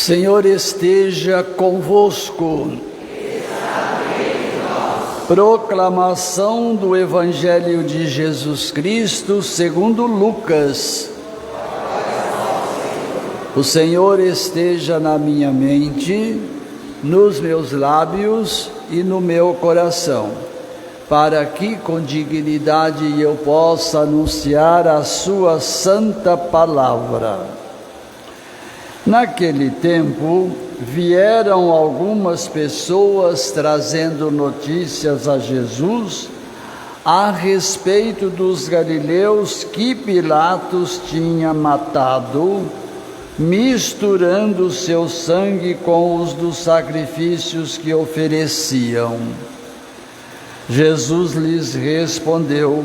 Senhor esteja convosco. Proclamação do Evangelho de Jesus Cristo segundo Lucas. O Senhor esteja na minha mente, nos meus lábios e no meu coração, para que com dignidade eu possa anunciar a sua santa palavra. Naquele tempo, vieram algumas pessoas trazendo notícias a Jesus a respeito dos galileus que Pilatos tinha matado, misturando seu sangue com os dos sacrifícios que ofereciam. Jesus lhes respondeu: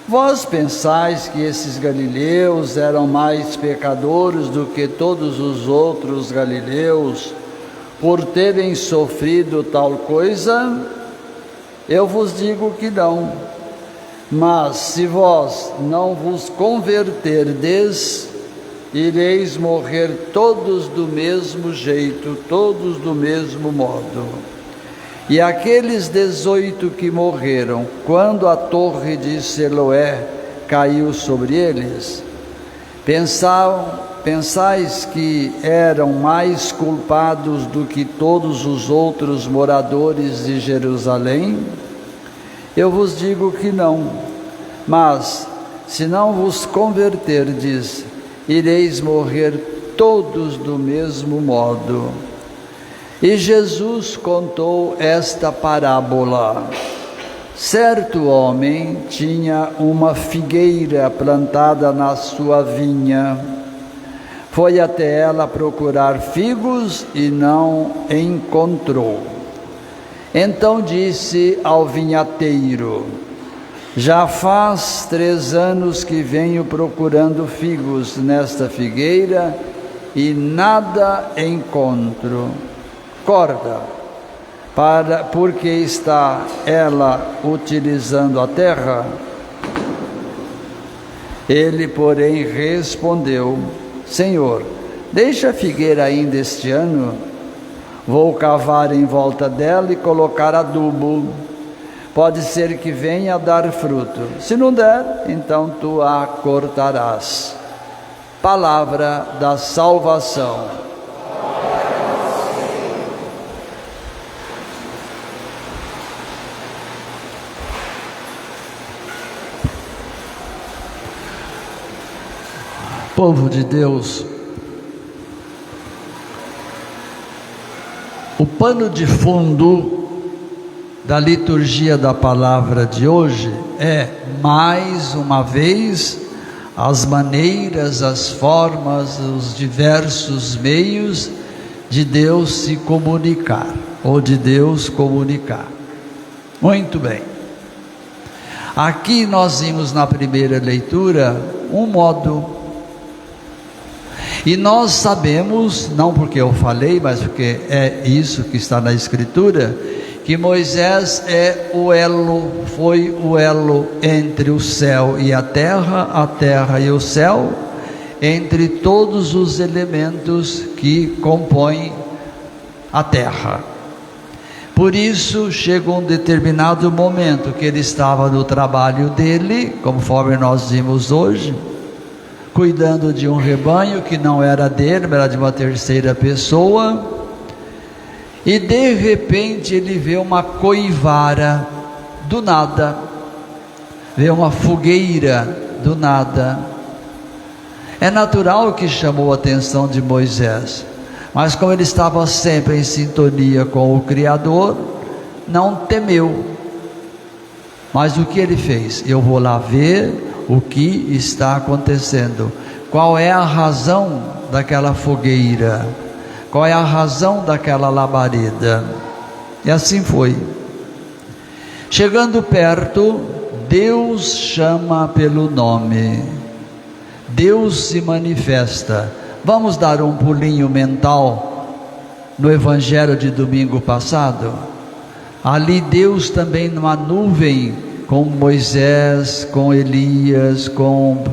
vós pensais que esses galileus eram mais pecadores do que todos os outros galileus por terem sofrido tal coisa? Eu vos digo que não. Mas se vós não vos converterdes, ireis morrer todos do mesmo jeito, todos do mesmo modo. E aqueles 18 que morreram, quando a torre de Siloé caiu sobre eles, pensais que eram mais culpados do que todos os outros moradores de Jerusalém? Eu vos digo que não. Mas, se não vos converterdes, ireis morrer todos do mesmo modo. E Jesus contou esta parábola. Certo homem tinha uma figueira plantada na sua vinha. Foi até ela procurar figos e não encontrou. Então disse ao vinhateiro: já faz 3 anos que venho procurando figos nesta figueira e nada encontro. Corta, porque está ela utilizando a terra? Ele, porém, respondeu: Senhor, deixa a figueira ainda este ano, vou cavar em volta dela e colocar adubo. Pode ser que venha a dar fruto. Se não der, então tu a cortarás. Palavra da salvação. Povo de Deus, o pano de fundo da liturgia da palavra de hoje é, mais uma vez, as maneiras, as formas, os diversos meios de Deus se comunicar, ou de Deus comunicar. Muito bem. Aqui nós vimos na primeira leitura um modo. E nós sabemos, não porque eu falei, mas porque é isso que está na Escritura, que Moisés foi o elo entre o céu e a terra e o céu, entre todos os elementos que compõem a terra. Por isso, chegou um determinado momento que ele estava no trabalho dele, conforme nós vimos hoje, cuidando de um rebanho que não era dele, mas era de uma terceira pessoa, e de repente ele vê uma coivara do nada, vê uma fogueira do nada. É natural que chamou a atenção de Moisés, mas como ele estava sempre em sintonia com o Criador, não temeu. Mas o que ele fez? Eu vou lá ver o que está acontecendo. Qual é a razão daquela fogueira? Qual é a razão daquela labareda? E assim foi. Chegando perto, Deus chama pelo nome. Deus se manifesta. Vamos dar um pulinho mental no Evangelho de domingo passado? Ali Deus também numa nuvem, com Moisés, com Elias, com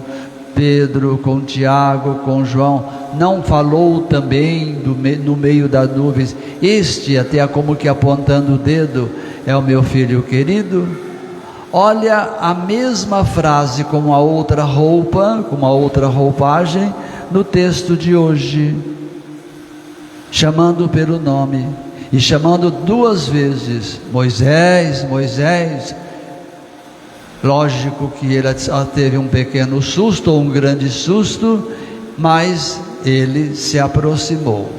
Pedro, com Tiago, com João, não falou também no meio das nuvens, este, até como que apontando o dedo, é o meu filho querido? Olha a mesma frase com uma outra roupa, com uma outra roupagem, no texto de hoje, chamando pelo nome, e chamando 2 vezes, Moisés, Moisés. Lógico que ele teve um pequeno susto, ou um grande susto, mas ele se aproximou.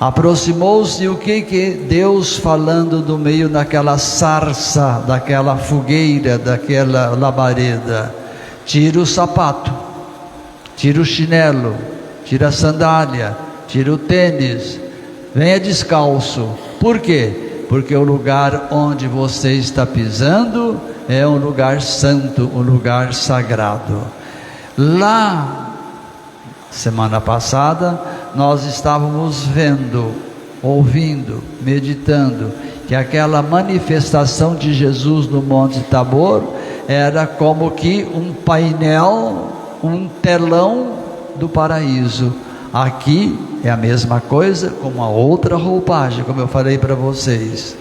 Aproximou-se, e o que Deus falando do meio daquela sarça, daquela fogueira, daquela labareda? Tira o sapato, tira o chinelo, tira a sandália, tira o tênis, venha descalço. Por quê? Porque o lugar onde você está pisando é um lugar santo, um lugar sagrado. Lá, semana passada, nós estávamos vendo, ouvindo, meditando, que aquela manifestação de Jesus no Monte Tabor era como que um painel, um telão do paraíso. Aqui é a mesma coisa, com uma outra roupagem, como eu falei para vocês,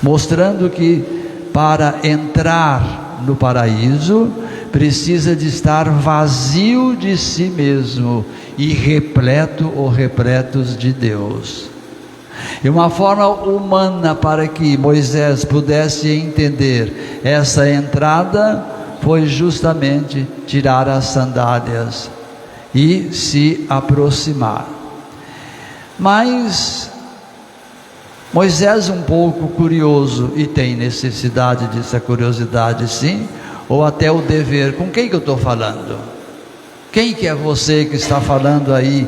mostrando que para entrar no paraíso precisa de estar vazio de si mesmo e repleto ou repletos de Deus. E uma forma humana para que Moisés pudesse entender essa entrada foi justamente tirar as sandálias e se aproximar. Mas Moisés, um pouco curioso, e tem necessidade dessa curiosidade sim, ou até o dever. Com quem que eu estou falando? Quem que é você que está falando aí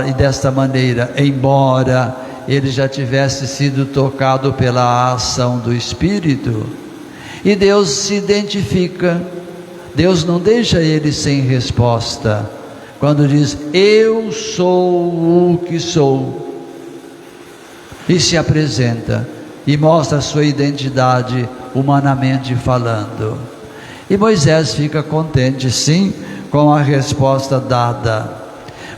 e desta maneira? Embora ele já tivesse sido tocado pela ação do Espírito, e Deus se identifica. Deus não deixa ele sem resposta quando diz: eu sou o que sou, e se apresenta e mostra a sua identidade humanamente falando. E Moisés fica contente sim com a resposta dada.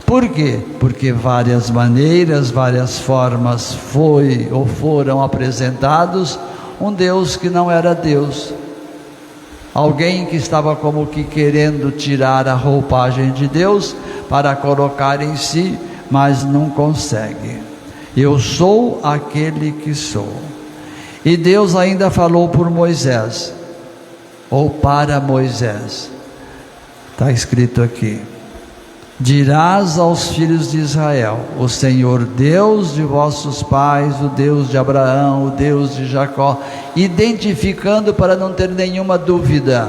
Por quê? Porque várias maneiras, várias formas foram apresentados um Deus que não era Deus, alguém que estava como que querendo tirar a roupagem de Deus para colocar em si, mas não consegue. Eu sou aquele que sou. E Deus ainda falou por Moisés, ou para Moisés, está escrito aqui: dirás aos filhos de Israel: o Senhor Deus de vossos pais, o Deus de Abraão, o Deus de Jacó, identificando para não ter nenhuma dúvida,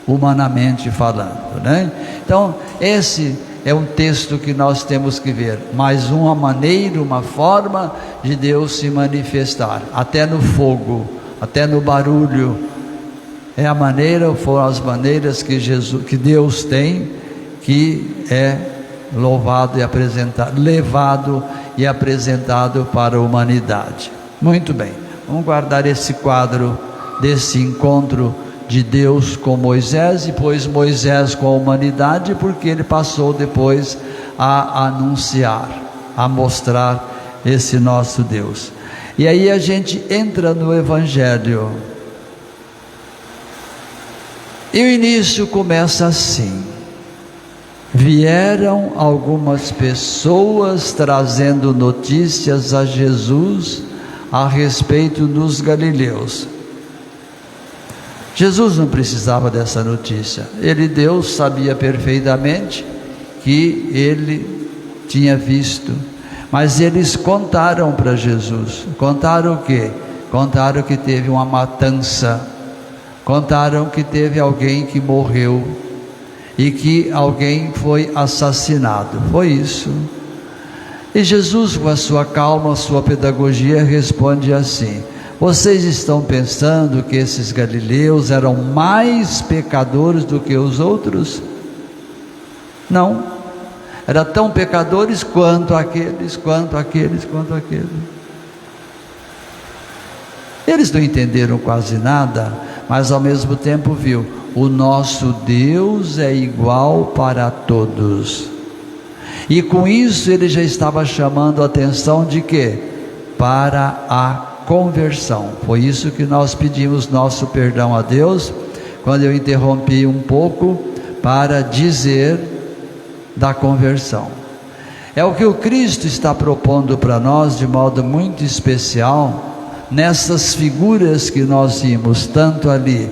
humanamente falando, né? Então esse é um texto que nós temos que ver, mais uma maneira, uma forma de Deus se manifestar, até no fogo, até no barulho, é a maneira, foram as maneiras que Deus tem, que é louvado e apresentado, levado e apresentado para a humanidade. Muito bem, vamos guardar esse quadro desse encontro de Deus com Moisés, e depois Moisés com a humanidade, porque ele passou depois a anunciar, a mostrar esse nosso Deus. E aí a gente entra no Evangelho, e o início começa assim: vieram algumas pessoas trazendo notícias a Jesus a respeito dos galileus. Jesus não precisava dessa notícia. Deus sabia perfeitamente que ele tinha visto, mas eles contaram para Jesus. Contaram o quê? Contaram que teve uma matança, contaram que teve alguém que morreu e que alguém foi assassinado. Foi isso. E Jesus, com a sua calma, a sua pedagogia, responde assim: vocês estão pensando que esses galileus eram mais pecadores do que os outros? Não, eram tão pecadores quanto aqueles. Eles não entenderam quase nada, mas ao mesmo tempo viu o nosso Deus é igual para todos. E com isso ele já estava chamando a atenção de quê? Para a conversão. Foi isso que nós pedimos nosso perdão a Deus, quando eu interrompi um pouco para dizer da conversão. É o que o Cristo está propondo para nós de modo muito especial, nessas figuras que nós vimos, tanto ali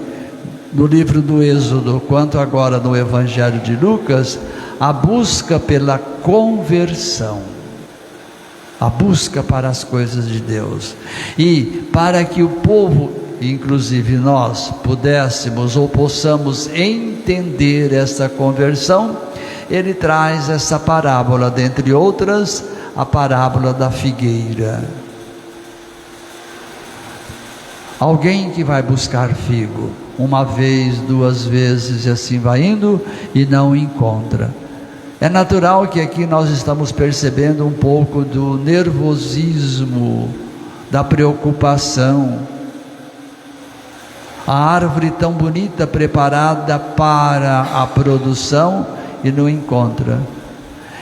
no livro do Êxodo, quanto agora no Evangelho de Lucas, a busca pela conversão, a busca para as coisas de Deus, e para que o povo, inclusive nós, pudéssemos ou possamos entender essa conversão, ele traz essa parábola, dentre outras, a parábola da figueira. Alguém que vai buscar figo, uma vez, duas vezes, e assim vai indo, e não encontra. É natural que aqui nós estamos percebendo um pouco do nervosismo, da preocupação. A árvore tão bonita, preparada para a produção, e não encontra.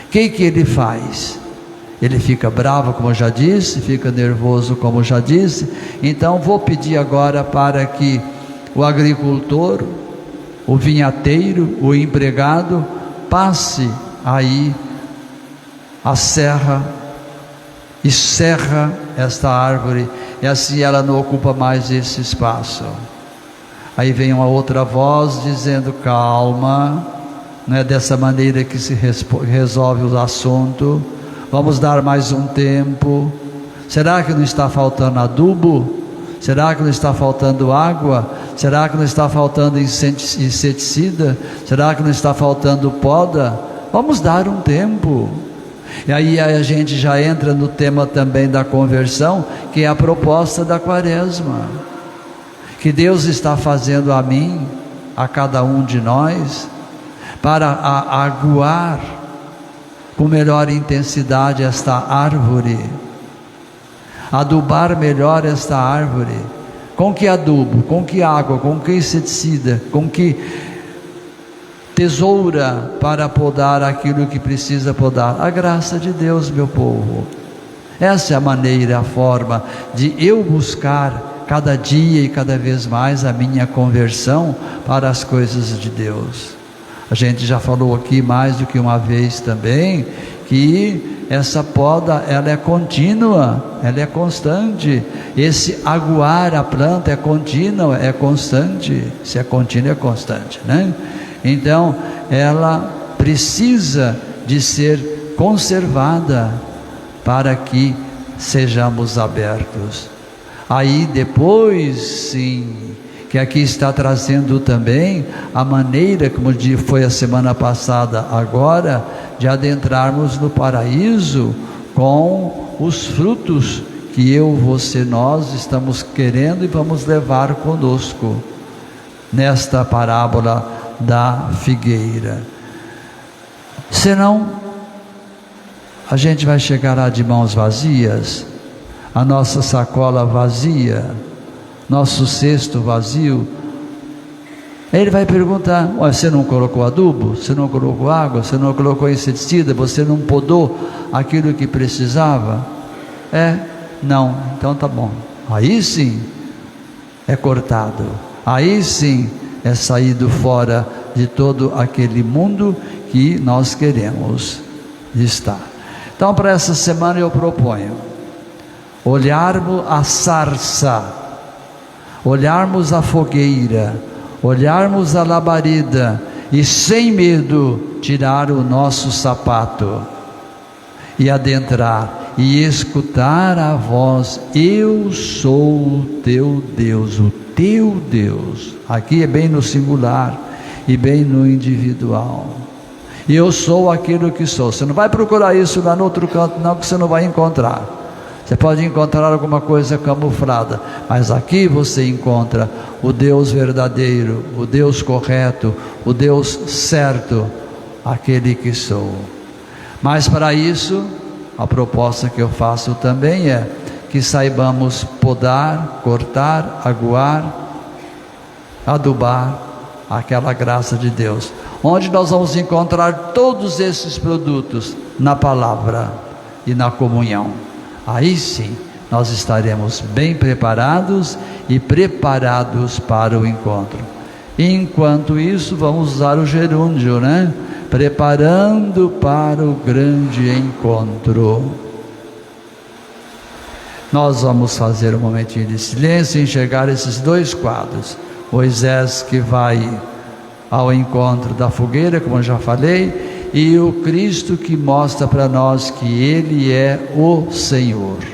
O que ele faz? Ele fica bravo, como eu já disse, fica nervoso, como eu já disse. Então vou pedir agora para que o agricultor, o vinhateiro, o empregado, passe aí a serra e serra esta árvore, e assim ela não ocupa mais esse espaço. Aí vem uma outra voz dizendo: calma, não é dessa maneira que se resolve o assunto, vamos dar mais um tempo. Será que não está faltando adubo? Será que não está faltando água? Será que não está faltando inseticida? Será que não está faltando poda? Vamos dar um tempo. E aí a gente já entra no tema também da conversão, que é a proposta da quaresma, que Deus está fazendo a mim, a cada um de nós, para aguar com melhor intensidade esta árvore, adubar melhor esta árvore. Com que adubo? Com que água? Com que inseticida? Com que tesoura para podar aquilo que precisa podar? A graça de Deus, meu povo. Essa é a maneira, a forma de eu buscar cada dia e cada vez mais a minha conversão para as coisas de Deus. A gente já falou aqui mais do que uma vez também, que essa poda, ela é contínua, ela é constante. Esse aguar a planta é contínuo, é constante. Se é contínuo, é constante, né? Então, ela precisa de ser conservada para que sejamos abertos. Aí depois, sim, que aqui está trazendo também a maneira, como foi a semana passada agora, de adentrarmos no paraíso com os frutos que eu, você, nós estamos querendo e vamos levar conosco nesta parábola da figueira. Senão a gente vai chegar lá de mãos vazias, a nossa sacola vazia, nosso cesto vazio. Ele vai perguntar: você não colocou adubo? Você não colocou água? Você não colocou inseticida? Você não podou aquilo que precisava? Não, então tá bom. Aí sim é cortado, aí sim é saído fora de todo aquele mundo que nós queremos estar. Então, para essa semana eu proponho olharmos a sarça, olharmos a fogueira, olharmos a labareda e sem medo tirar o nosso sapato e adentrar e escutar a voz: eu sou o teu Deus, o teu Deus. Aqui é bem no singular e bem no individual. Eu sou aquilo que sou. Você não vai procurar isso lá no outro canto não, que você não vai encontrar. Você pode encontrar alguma coisa camuflada, mas aqui você encontra o Deus verdadeiro, o Deus correto, o Deus certo, aquele que sou. Mas para isso, a proposta que eu faço também é que saibamos podar, cortar, aguar, adubar aquela graça de Deus. Onde nós vamos encontrar todos esses produtos? Na palavra e na comunhão. Aí sim, nós estaremos bem preparados e preparados para o encontro. Enquanto isso, vamos usar o gerúndio, né? Preparando para o grande encontro. Nós vamos fazer um momentinho de silêncio e enxergar esses dois quadros. Moisés que vai ao encontro da fogueira, como eu já falei, e o Cristo que mostra para nós que Ele é o Senhor.